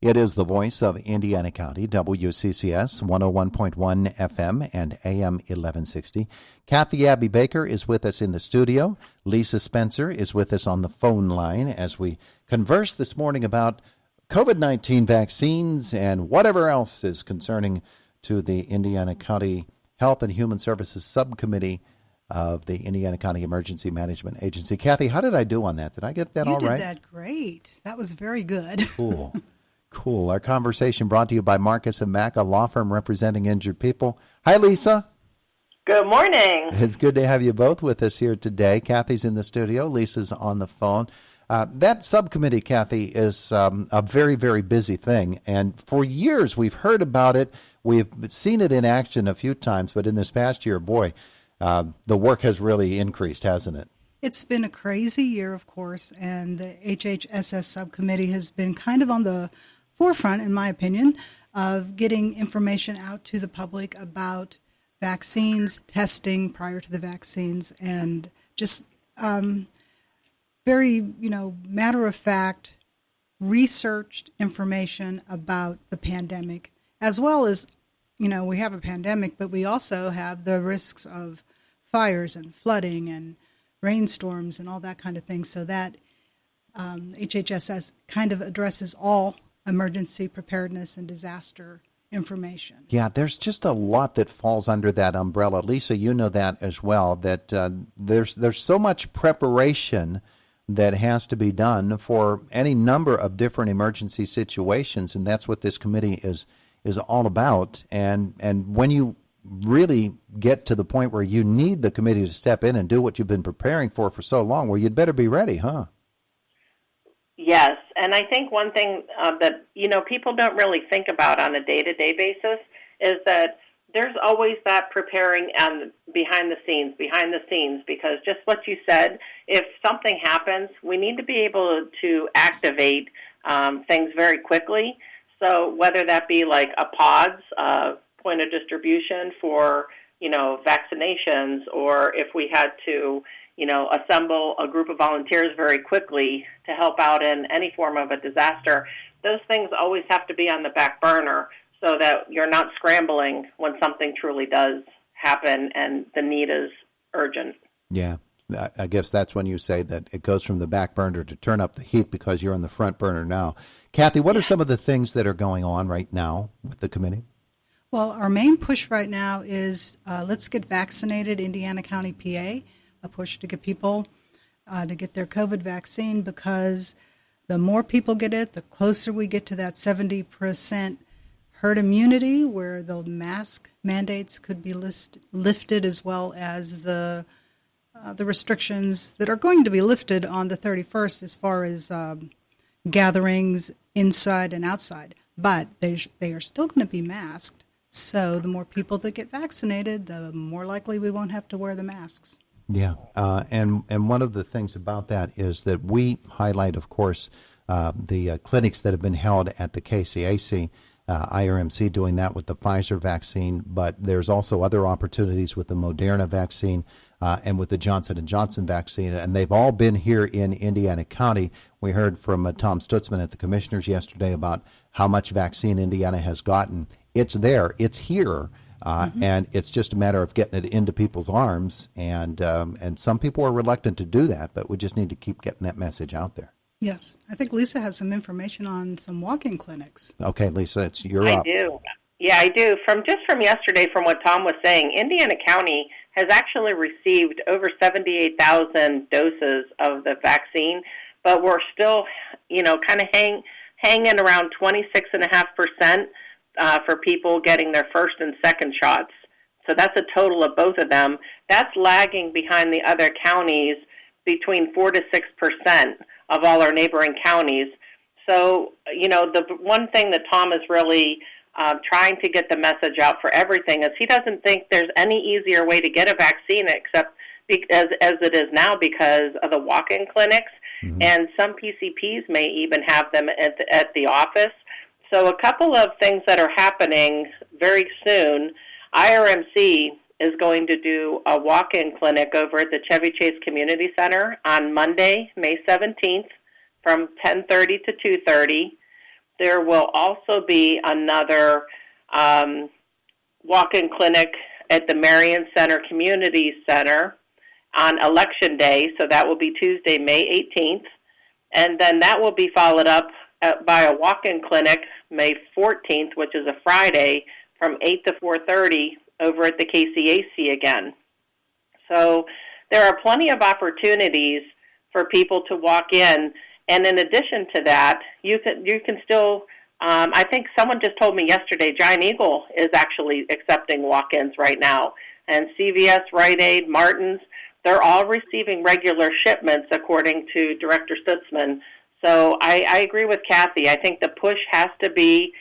It is the voice of Indiana County, WCCS 101.1 FM and AM 1160. Kathy Abbey-Baker is with us in the studio. Lisa Spencer is with us on the phone line as we converse this morning about COVID-19 vaccines and whatever else is concerning to the Indiana County Health and Human Services Subcommittee of the Indiana County Emergency Management Agency. Kathy, how did I do on that? Did I get that all right? You did that great. That was very good. Cool. Our conversation brought to you by Marcus & Mack, a law firm representing injured people. Hi, Lisa. Good morning. It's good to have you both with us here today. Kathy's in the studio. Lisa's on the phone. That subcommittee, Kathy, is a very, very busy thing. And for years, we've heard about it. We've seen it in action a few times. But in this past year, boy, the work has really increased, hasn't it? It's been a crazy year, of course. And the HHSS subcommittee has been kind of on the forefront, in my opinion, of getting information out to the public about vaccines, testing prior to the vaccines, and just very, matter-of-fact, researched information about the pandemic, as well as, we have a pandemic, but we also have the risks of fires and flooding and rainstorms and all that kind of thing. So that HHSS kind of addresses all emergency preparedness and disaster information. Yeah, there's just a lot that falls under that umbrella. Lisa, you know that as well, that there's so much preparation that has to be done for any number of different emergency situations, and that's what this committee is all about. And when you really get to the point where you need the committee to step in and do what you've been preparing for so long, well, you'd better be ready, huh? Yes, and I think one thing that, people don't really think about on a day-to-day basis is that there's always that preparing behind the scenes, because just what you said, if something happens, we need to be able to activate things very quickly. So whether that be like a PODS, point of distribution for, vaccinations, or if we had to, assemble a group of volunteers very quickly to help out in any form of a disaster, those things always have to be on the back burner so that you're not scrambling when something truly does happen and the need is urgent. Yeah, I guess that's when you say that it goes from the back burner to turn up the heat because you're on the front burner now. Kathy, what are some of the things that are going on right now with the committee? Well, our main push right now is let's get vaccinated, Indiana County, PA, a push to get people to get their COVID vaccine, because the more people get it, the closer we get to that 70% herd immunity, where the mask mandates could be lifted, as well as the restrictions that are going to be lifted on the 31st as far as gatherings inside and outside. But they are still going to be masked. So the more people that get vaccinated, the more likely we won't have to wear the masks. Yeah, and one of the things about that is that we highlight, of course, the clinics that have been held at the KCAC, IRMC doing that with the Pfizer vaccine, but there's also other opportunities with the Moderna vaccine and with the Johnson & Johnson vaccine, and they've all been here in Indiana County. We heard from Tom Stutzman at the Commissioners yesterday about how much vaccine Indiana has gotten. It's there, it's here. And it's just a matter of getting it into people's arms, and some people are reluctant to do that, but we just need to keep getting that message out there. Yes. I think Lisa has some information on some walk-in clinics. Okay, Lisa, you're up. I do. Yeah, I do. From yesterday, from what Tom was saying, Indiana County has actually received over 78,000 doses of the vaccine, but we're still, kind of hanging around 26.5%. For people getting their first and second shots. So that's a total of both of them. That's lagging behind the other counties between 4 to 6% of all our neighboring counties. So, the one thing that Tom is really trying to get the message out for everything is he doesn't think there's any easier way to get a vaccine except as it is now because of the walk-in clinics. Mm-hmm. And some PCPs may even have them at the office. So a couple of things that are happening very soon. IRMC is going to do a walk-in clinic over at the Chevy Chase Community Center on Monday, May 17th from 10:30 to 2:30. there will also be another walk-in clinic at the Marion Center Community Center on Election Day, so that will be Tuesday, May 18th. And then that will be followed up by a walk-in clinic May 14th, which is a Friday, from 8 to 4:30 over at the KCAC again. So there are plenty of opportunities for people to walk in. And in addition to that, you can still, I think someone just told me yesterday, Giant Eagle is actually accepting walk-ins right now. And CVS, Rite Aid, Martin's, they're all receiving regular shipments, according to Director Stutzman. So I agree with Kathy. I think the push has to be,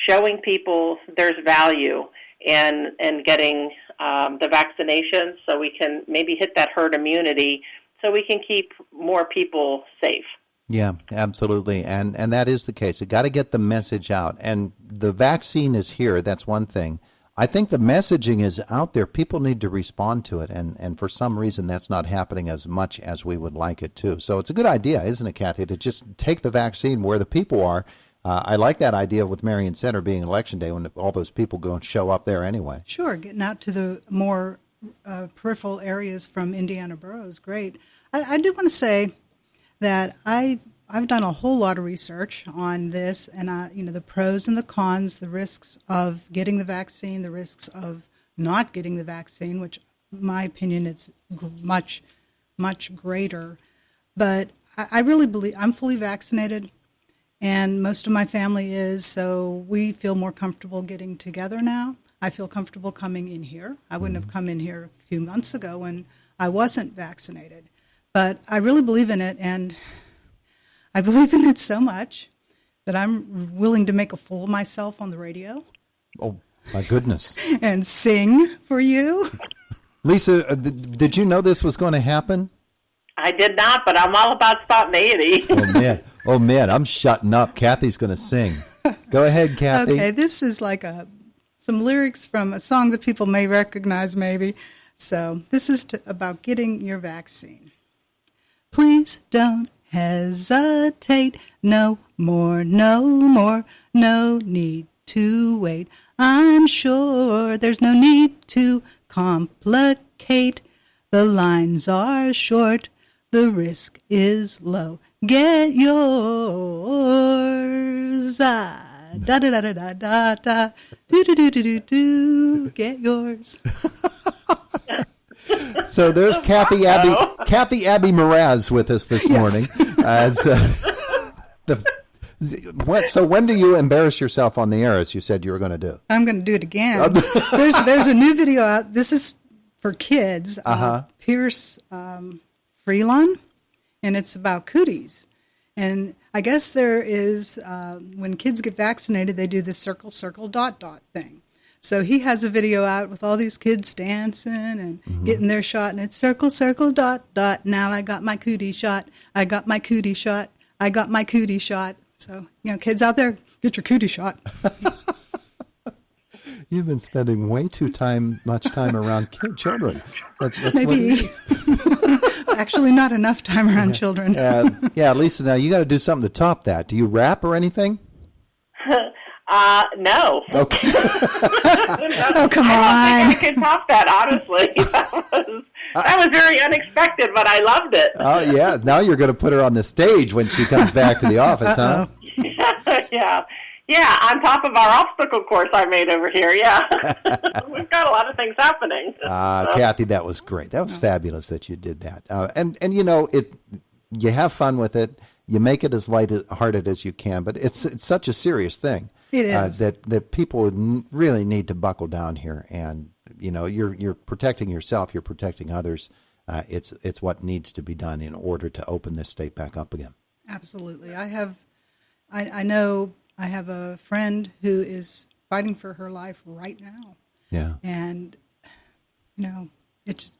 showing people there's value in getting the vaccinations, so we can maybe hit that herd immunity, so we can keep more people safe. Yeah, absolutely. And that is the case. You got to get the message out. And the vaccine is here. That's one thing. I think the messaging is out there. People need to respond to it. And for some reason, that's not happening as much as we would like it to. So it's a good idea, isn't it, Kathy, to just take the vaccine where the people are. I like that idea with Marion Center being Election Day when all those people go and show up there anyway. Sure, getting out to the more peripheral areas from Indiana Borough is great. I do want to say that I've done a whole lot of research on this, and the pros and the cons, the risks of getting the vaccine, the risks of not getting the vaccine, which, in my opinion, it's much, much greater. But I really believe I'm fully vaccinated, and most of my family is, so we feel more comfortable getting together now. I feel comfortable coming in here. I wouldn't have come in here a few months ago when I wasn't vaccinated. But I really believe in it, and I believe in it so much that I'm willing to make a fool of myself on the radio. Oh, my goodness. And sing for you. Lisa, did you know this was going to happen? I did not, but I'm all about spontaneity. Oh, man, I'm shutting up. Kathy's going to sing. Go ahead, Kathy. Okay, this is like some lyrics from a song that people may recognize maybe. So this is about getting your vaccine. Please don't hesitate, no more, no need to wait. I'm sure there's no need to complicate. The lines are short, the risk is low. Get yours. Da da da da da da da. Do do do do do do. Get yours. So there's Kathy Abbey Mraz with us this morning. So when do you embarrass yourself on the air, as you said you were going to do? I'm going to do it again. There's a new video out. This is for kids. Pierce Freelon, and it's about cooties. And I guess there is, when kids get vaccinated, they do this circle, circle, dot, dot thing. So he has a video out with all these kids dancing and getting their shot, and it's circle, circle, dot, dot. Now I got my cootie shot. I got my cootie shot. I got my cootie shot. So, kids out there, get your cootie shot. You've been spending way too much time around children. That's maybe. Actually, not enough time around children. Yeah, Lisa, now you got to do something to top that. Do you rap or anything? No. Okay. Oh, come on. I don't think I can top that, honestly. That was very unexpected, but I loved it. Oh, yeah. Now you're going to put her on the stage when she comes back to the office, huh? Yeah, on top of our obstacle course I made over here, yeah. We've got a lot of things happening. Kathy, that was great. That was fabulous that you did that. And you have fun with it. You make it as light-hearted as you can, but it's such a serious thing. It is. That people really need to buckle down here. And, you're protecting yourself. You're protecting others. It's what needs to be done in order to open this state back up again. Absolutely. I know I have a friend who is fighting for her life right now. Yeah. And, it's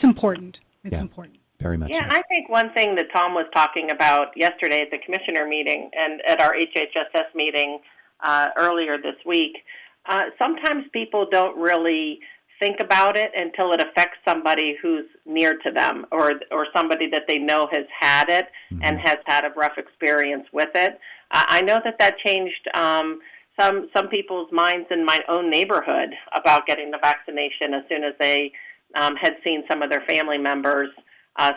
important. It's important. Very much. Yeah, and I think one thing that Tom was talking about yesterday at the commissioner meeting and at our HHSS meeting earlier this week, sometimes people don't really think about it until it affects somebody who's near to them, or somebody that they know has had it and has had a rough experience with it. I know that changed some people's minds in my own neighborhood about getting the vaccination as soon as they had seen some of their family members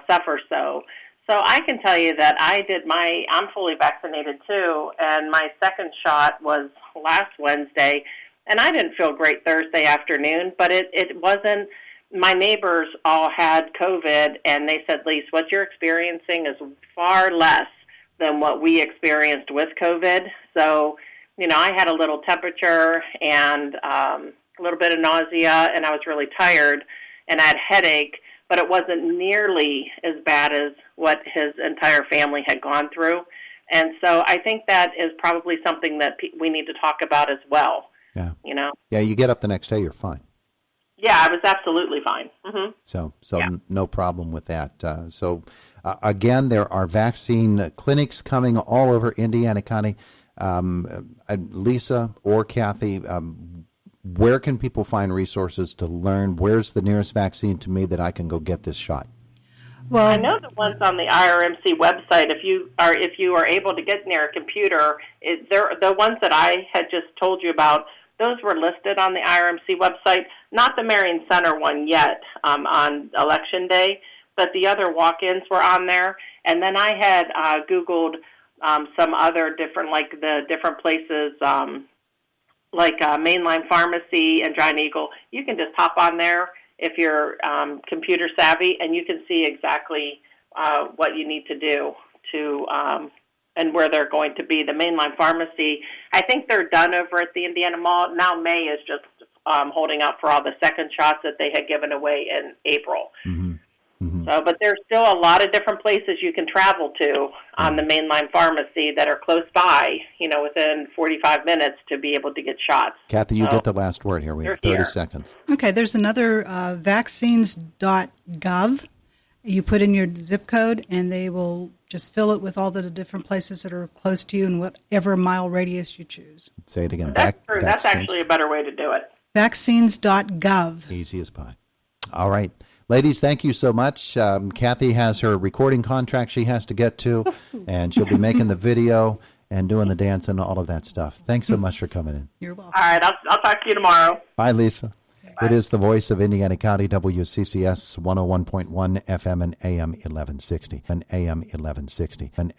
suffer so. So I can tell you that I'm fully vaccinated too, and my second shot was last Wednesday, and I didn't feel great Thursday afternoon, but it wasn't, my neighbors all had COVID, and they said, Lise, what you're experiencing is far less than what we experienced with COVID. So, I had a little temperature and a little bit of nausea, and I was really tired, and I had a headache, but it wasn't nearly as bad as what his entire family had gone through. And so I think that is probably something that we need to talk about as well. Yeah. Yeah, you get up the next day, you're fine. Yeah, I was absolutely fine. Mm-hmm. So no problem with that. Again, there are vaccine clinics coming all over Indiana County. Lisa or Kathy, where can people find resources to learn? Where's the nearest vaccine to me that I can go get this shot? Well, I know the ones on the IRMC website. If you are able to get near a computer, the ones that I had just told you about, those were listed on the IRMC website. Not the Marion Center one yet on Election Day, but the other walk-ins were on there. And then I had Googled some other different, like the different places, like Mainline Pharmacy and Giant Eagle. You can just hop on there if you're computer savvy, and you can see exactly what you need to do to and where they're going to be. The Mainline Pharmacy, I think they're done over at the Indiana Mall. Now May is just holding out for all the second shots that they had given away in April. Mm-hmm. Mm-hmm. So, but there's still a lot of different places you can travel to on the Mainline Pharmacy that are close by, within 45 minutes to be able to get shots. Kathy, you get the last word here. We have 30 seconds. Okay, there's another vaccines.gov. You put in your zip code, and they will just fill it with all the different places that are close to you in whatever mile radius you choose. Say it again. That's true. That's actually a better way to do it. Vaccines.gov. Easy as pie. All right. Ladies, thank you so much. Kathy has her recording contract she has to get to, and she'll be making the video and doing the dance and all of that stuff. Thanks so much for coming in. You're welcome. All right. I'll talk to you tomorrow. Bye, Lisa. Bye. It is the voice of Indiana County, WCCS 101.1 FM and AM 1160. And AM 1160. And